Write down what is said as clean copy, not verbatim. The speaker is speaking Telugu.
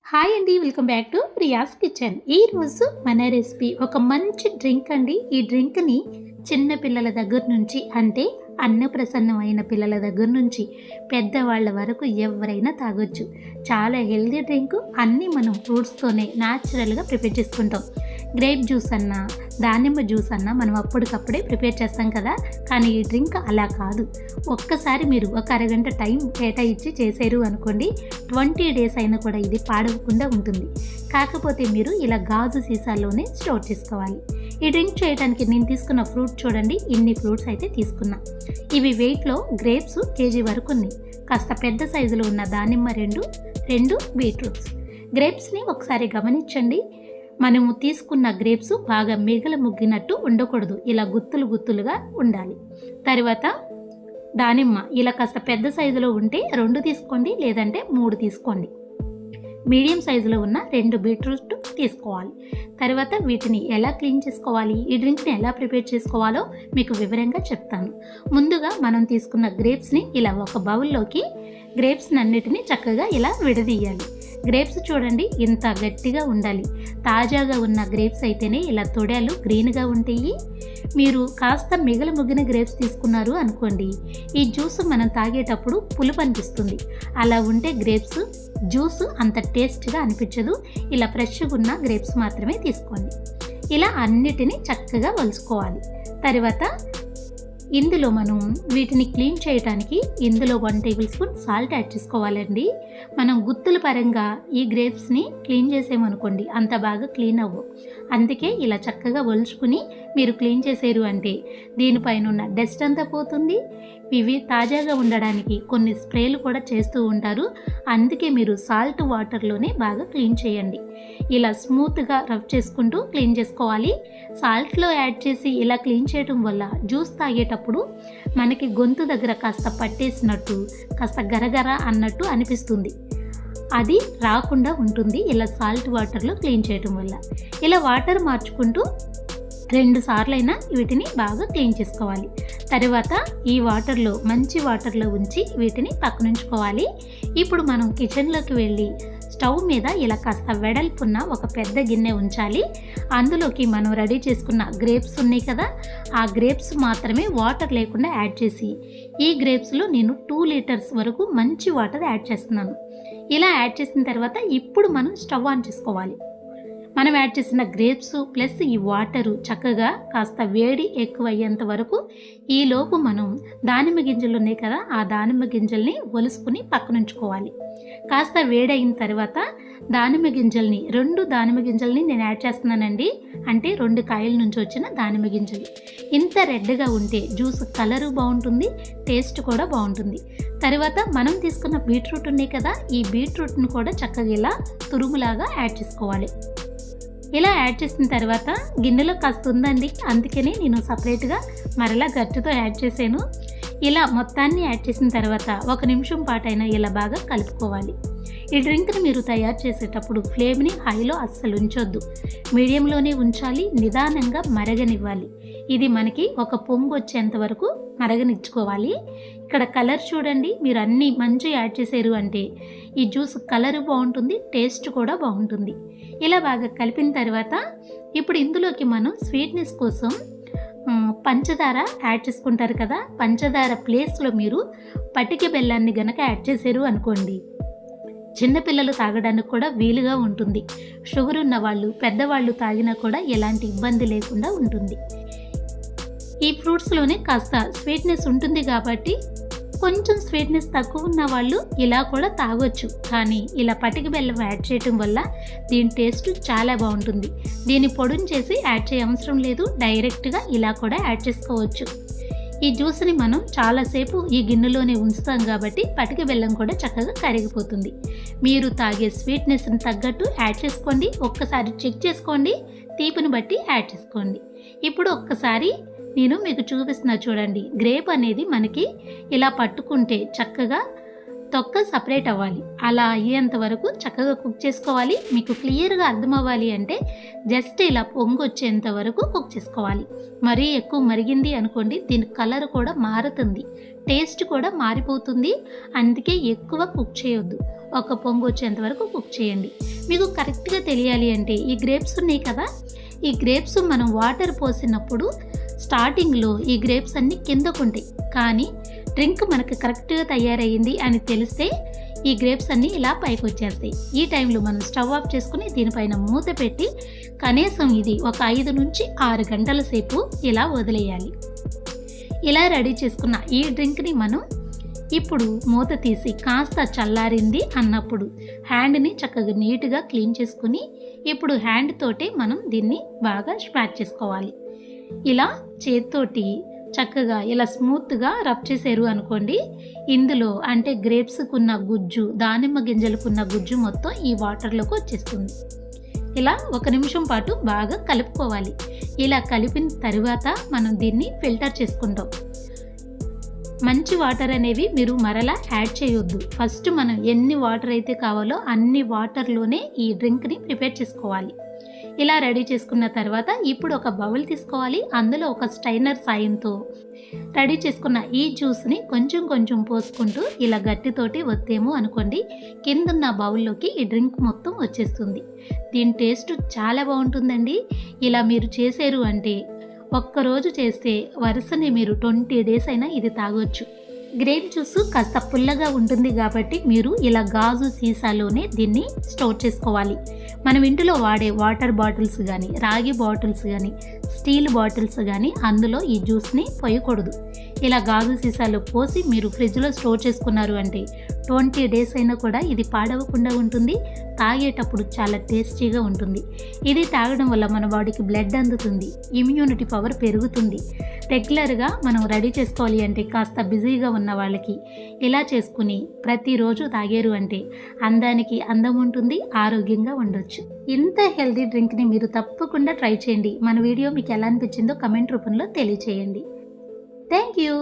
హాయ్ అండి, welcome back to Priya's kitchen. ఈరోజు మన రెసిపీ ఒక మంచి డ్రింక్ అండి. ఈ డ్రింక్ని చిన్న పిల్లల దగ్గర నుంచి, అంటే అన్నప్రసన్నం అయిన పిల్లల దగ్గర నుంచి పెద్దవాళ్ళ వరకు ఎవరైనా తాగొచ్చు. చాలా హెల్దీ డ్రింక్. అన్నీ మనం ఫ్రూట్స్తోనే న్యాచురల్గా ప్రిపేర్ చేసుకుంటాం. గ్రేప్ జ్యూస్ అన్నా, దానిమ్మ జ్యూస్ అన్నా మనం అప్పటికప్పుడే ప్రిపేర్ చేస్తాం కదా. కానీ ఈ డ్రింక్ అలా కాదు. ఒక్కసారి మీరు ఒక అరగంట టైం కేటాయించి చేసారు అనుకోండి, 20 డేస్ అయినా కూడా ఇది పాడవకుండా ఉంటుంది. కాకపోతే మీరు ఇలా గాజు సీసాల్లోనే స్టోర్ చేసుకోవాలి. ఈ డ్రింక్ చేయడానికి నేను తీసుకున్న ఫ్రూట్ చూడండి, ఇన్ని ఫ్రూట్స్ అయితే తీసుకున్నా. ఇవి వెయిట్లో గ్రేప్స్ కేజీ వరకు ఉన్నాయి. కాస్త పెద్ద సైజులో ఉన్న దానిమ్మ రెండు బీట్రూట్స్. గ్రేప్స్ని ఒకసారి గమనించండి. మనము తీసుకున్న గ్రేప్స్ బాగా ముగ్గినట్టు ఉండకూడదు, ఇలా గుత్తులుగా ఉండాలి. తర్వాత దానిమ్మ ఇలా కాస్త పెద్ద సైజులో ఉంటే 2 తీసుకోండి, లేదంటే 3 తీసుకోండి. మీడియం సైజులో ఉన్న 2 బీట్రూట్ తీసుకోవాలి. తర్వాత వీటిని ఎలా క్లీన్ చేసుకోవాలి, ఈ డ్రింక్ని ఎలా ప్రిపేర్ చేసుకోవాలో మీకు వివరంగా చెప్తాను. ముందుగా మనం తీసుకున్న గ్రేప్స్ని ఇలా ఒక బౌల్లోకి గ్రేప్స్ని అన్నిటినీ చక్కగా ఇలా విడదీయాలి. గ్రేప్స్ చూడండి, ఇంత గట్టిగా ఉండాలి. తాజాగా ఉన్న గ్రేప్స్ అయితేనే ఇలా తొడలు గ్రీన్గా ఉంటాయి. మీరు కాస్త ముగ్గిన గ్రేప్స్ తీసుకున్నారు అనుకోండి, ఈ జ్యూస్ మనం తాగేటప్పుడు పులుపు అనిపిస్తుంది. అలా ఉంటే గ్రేప్స్ జ్యూస్ అంత టేస్ట్గా అనిపించదు. ఇలా ఫ్రెష్గా ఉన్న గ్రేప్స్ మాత్రమే తీసుకోండి. ఇలా అన్నిటినీ చక్కగా వలుచుకోవాలి. తర్వాత ఇందులో మనం వీటిని క్లీన్ చేయడానికి ఇందులో 1 టేబుల్ స్పూన్ సాల్ట్ యాడ్ చేసుకోవాలండి. మనం గుత్తుల పరంగా ఈ గ్రేప్స్ని క్లీన్ చేసామనుకోండి, అంత బాగా క్లీన్ అవ్వవు. అందుకే ఇలా చక్కగా ఒలుచుకుని మీరు క్లీన్ చేసారు అంటే దీనిపైన ఉన్న డస్ట్ అంతా పోతుంది. ఇవి తాజాగా ఉండడానికి కొన్ని స్ప్రేలు కూడా చేస్తూ ఉంటారు. అందుకే మీరు సాల్ట్ వాటర్లోనే బాగా క్లీన్ చేయండి. ఇలా స్మూత్గా రఫ్ చేసుకుంటూ క్లీన్ చేసుకోవాలి. సాల్ట్లో యాడ్ చేసి ఇలా క్లీన్ చేయడం వల్ల జ్యూస్ తాగేటప్పుడు మనకి గొంతు దగ్గర కాస్త పట్టేసినట్టు, కాస్త గరగర అన్నట్టు అనిపిస్తుంది. అది రాకుండా ఉంటుంది ఇలా సాల్ట్ వాటర్లో క్లీన్ చేయడం వల్ల. ఇలా వాటర్ మార్చుకుంటూ 2 సార్లైనా వీటిని బాగా క్లీన్ చేసుకోవాలి. తర్వాత ఈ వాటర్లో, మంచి వాటర్లో ఉంచి వీటిని పక్కనుంచుకోవాలి. ఇప్పుడు మనం కిచెన్లోకి వెళ్ళి స్టవ్ మీద ఇలా కాస్త వెడల్పున్న ఒక పెద్ద గిన్నె ఉంచాలి. అందులోకి మనం రెడీ చేసుకున్న గ్రేప్స్ ఉన్నాయి కదా, ఆ గ్రేప్స్ మాత్రమే వాటర్ లేకుండా యాడ్ చేసి, ఈ గ్రేప్స్లో నేను 2 లీటర్స్ వరకు మంచి వాటర్ యాడ్ చేస్తున్నాను. ఇలా యాడ్ చేసిన తర్వాత ఇప్పుడు మనం స్టవ్ ఆన్ చేసుకోవాలి. మనం యాడ్ చేసిన గ్రేప్స్ ప్లస్ ఈ వాటరు చక్కగా కాస్త వేడి ఎక్కువ అయ్యేంత వరకు ఈలోపు మనం దానిమ్మ గింజలు ఉన్నాయి కదా, ఆ దానిమ్మ గింజల్ని ఒలుసుకుని పక్కనుంచుకోవాలి. కాస్త వేడైన తర్వాత దానిమ్మ గింజల్ని, 2 దానిమ్మ గింజల్ని నేను యాడ్ చేస్తున్నానండి. అంటే 2 కాయల నుంచి వచ్చిన దానిమ్మ గింజలు. ఇంత రెడ్గా ఉంటే జ్యూస్ కలరు బాగుంటుంది, టేస్ట్ కూడా బాగుంటుంది. తర్వాత మనం తీసుకున్న బీట్రూట్ ఉన్నాయి కదా, ఈ బీట్రూట్ని కూడా చక్కగా ఇలా తురుములాగా యాడ్ చేసుకోవాలి. ఇలా యాడ్ చేసిన తర్వాత గిన్నెలో కాస్త ఉందండి, అందుకని నేను సపరేట్గా మరలా గట్టితో యాడ్ చేశాను. ఇలా మొత్తాన్ని యాడ్ చేసిన తర్వాత 1 నిమిషం పాటైనా ఇలా బాగా కలుపుకోవాలి. ఈ డ్రింక్ని మీరు తయారు చేసేటప్పుడు ఫ్లేమ్ని హైలో అస్సలు ఉంచొద్దు, మీడియంలోనే ఉంచాలి. నిదానంగా మరగనివ్వాలి. ఇది మనకి ఒక పొంగు వచ్చేంత వరకు మరగనిచ్చుకోవాలి. ఇక్కడ కలర్ చూడండి, మీరు అన్నీ మంచి యాడ్ చేశారు అంటే ఈ జ్యూస్ కలర్ బాగుంటుంది, టేస్ట్ కూడా బాగుంటుంది. ఇలా బాగా కలిపిన తర్వాత ఇప్పుడు ఇందులోకి మనం స్వీట్నెస్ కోసం పంచదార యాడ్ చేసుకుంటారు కదా, పంచదార ప్లేస్లో మీరు పటిక బెల్లాన్ని గనక యాడ్ చేశారు అనుకోండి, చిన్నపిల్లలు తాగడానికి కూడా వీలుగా ఉంటుంది. షుగర్ ఉన్న వాళ్ళు, పెద్దవాళ్ళు తాగినా కూడా ఎలాంటి ఇబ్బంది లేకుండా ఉంటుంది. ఈ ఫ్రూట్స్లోనే కాస్త స్వీట్నెస్ ఉంటుంది కాబట్టి కొంచెం స్వీట్నెస్ తక్కువ ఉన్న వాళ్ళు ఇలా కూడా తాగొచ్చు. కానీ ఇలా పటిక బెల్లం యాడ్ చేయటం వల్ల దీని టేస్ట్ చాలా బాగుంటుంది. దీన్ని పొడిని చేసి యాడ్ చేయ అవసరం లేదు, డైరెక్ట్గా ఇలా కూడా యాడ్ చేసుకోవచ్చు. ఈ జ్యూస్ని మనం చాలాసేపు ఈ గిన్నెలోనే ఉంచుతాం కాబట్టి పటిక బెల్లం కూడా చక్కగా కరిగిపోతుంది. మీరు తాగే స్వీట్నెస్ని తగ్గట్టు యాడ్ చేసుకోండి. ఒక్కసారి చెక్ చేసుకోండి, తీపిని బట్టి యాడ్ చేసుకోండి. ఇప్పుడు ఒక్కసారి నేను మీకు చూపిస్తున్నా చూడండి, గ్రేప్ అనేది మనకి ఇలా పట్టుకుంటే చక్కగా తొక్క సపరేట్ అవ్వాలి. అలా అయ్యేంత వరకు చక్కగా కుక్ చేసుకోవాలి. మీకు క్లియర్గా అర్థం అవ్వాలి అంటే జస్ట్ ఇలా పొంగు వచ్చేంత వరకు కుక్ చేసుకోవాలి. మరీ ఎక్కువ మరిగింది అనుకోండి, దీని కలర్ కూడా మారుతుంది, టేస్ట్ కూడా మారిపోతుంది. అందుకే ఎక్కువ కుక్ చేయొద్దు, ఒక పొంగు వచ్చేంత వరకు కుక్ చేయండి. మీకు కరెక్ట్గా తెలియాలి అంటే ఈ గ్రేప్స్ ఉన్నాయి కదా, ఈ గ్రేప్స్ మనం వాటర్ పోసినప్పుడు స్టార్టింగ్లో ఈ గ్రేప్స్ అన్నీ కిందకుంటాయి, కానీ డ్రింక్ మనకు కరెక్ట్గా తయారయ్యింది అని తెలిస్తే ఈ గ్రేప్స్ అన్నీ ఇలా పైకి వచ్చేస్తాయి. ఈ టైంలో మనం స్టవ్ ఆఫ్ చేసుకుని దీనిపైన మూత పెట్టి కనీసం ఇది ఒక 5 నుంచి 6 గంటల సేపు ఇలా వదిలేయాలి. ఇలా రెడీ చేసుకున్న ఈ డ్రింక్ని మనం ఇప్పుడు మూత తీసి కాస్త చల్లారింది అన్నప్పుడు హ్యాండ్ని చక్కగా నీట్గా క్లీన్ చేసుకుని ఇప్పుడు హ్యాండ్ తోటి మనం దీన్ని బాగా స్మాష్ చేసుకోవాలి. ఇలా చేత్తోటి చక్కగా ఇలా స్మూత్గా రబ్ చేసారు అనుకోండి, ఇందులో అంటే గ్రేప్స్కున్న గుజ్జు, దానిమ్మ గింజలకున్న గుజ్జు మొత్తం ఈ వాటర్లోకి వచ్చేస్తుంది. ఇలా 1 నిమిషం పాటు బాగా కలుపుకోవాలి. ఇలా కలిపిన తర్వాత మనం దీన్ని ఫిల్టర్ చేసుకుంటాం. మంచి వాటర్ అనేవి మీరు మరలా యాడ్ చేయొద్దు. ఫస్ట్ మనం ఎన్ని వాటర్ అయితే కావాలో అన్ని వాటర్లోనే ఈ డ్రింక్ని ప్రిపేర్ చేసుకోవాలి. ఇలా రెడీ చేసుకున్న తర్వాత ఇప్పుడు ఒక బౌల్ తీసుకోవాలి. అందులో ఒక స్ట్రైనర్ సాయంతో రెడీ చేసుకున్న ఈ జ్యూస్ని కొంచెం కొంచెం పోసుకుంటూ ఇలా గట్టితోటి వత్తేమో అనుకోండి, కిందున్న బౌల్లోకి ఈ డ్రింక్ మొత్తం వచ్చేస్తుంది. దీని టేస్ట్ చాలా బాగుంటుందండి. ఇలా మీరు చేశారు అంటే ఒక్కరోజు చేస్తే వరుసనే మీరు 20 డేస్ అయినా ఇది తాగొచ్చు. గ్రేప్ జ్యూస్ కాస్త పుల్లగా ఉంటుంది కాబట్టి మీరు ఇలా గాజు సీసాలోనే దీన్ని స్టోర్ చేసుకోవాలి. మనం ఇంటిలో వాడే వాటర్ బాటిల్స్ కానీ, రాగి బాటిల్స్ కానీ, స్టీల్ బాటిల్స్ కానీ అందులో ఈ జ్యూస్ని పోయకూడదు. ఇలా గాజు సీసాలో పోసి మీరు ఫ్రిడ్జ్లో స్టోర్ చేసుకున్నారు అంటే 20 డేస్ అయినా కూడా ఇది పాడవకుండా ఉంటుంది. తాగేటప్పుడు చాలా టేస్టీగా ఉంటుంది. ఇది తాగడం వల్ల మన బాడీకి బ్లడ్ అందుతుంది, ఇమ్యూనిటీ పవర్ పెరుగుతుంది. రెగ్యులర్గా మనం రెడీ చేసుకోవాలి అంటే కాస్త బిజీగా ఉన్న వాళ్ళకి ఇలా చేసుకుని ప్రతిరోజు తాగారు అంటే అందానికి అందం ఉంటుంది, ఆరోగ్యంగా ఉండొచ్చు. ఇంత హెల్తీ డ్రింక్ని మీరు తప్పకుండా ట్రై చేయండి. మన వీడియో మీకు ఎలా అనిపించిందో కమెంట్ రూపంలో తెలియచేయండి. Thank you.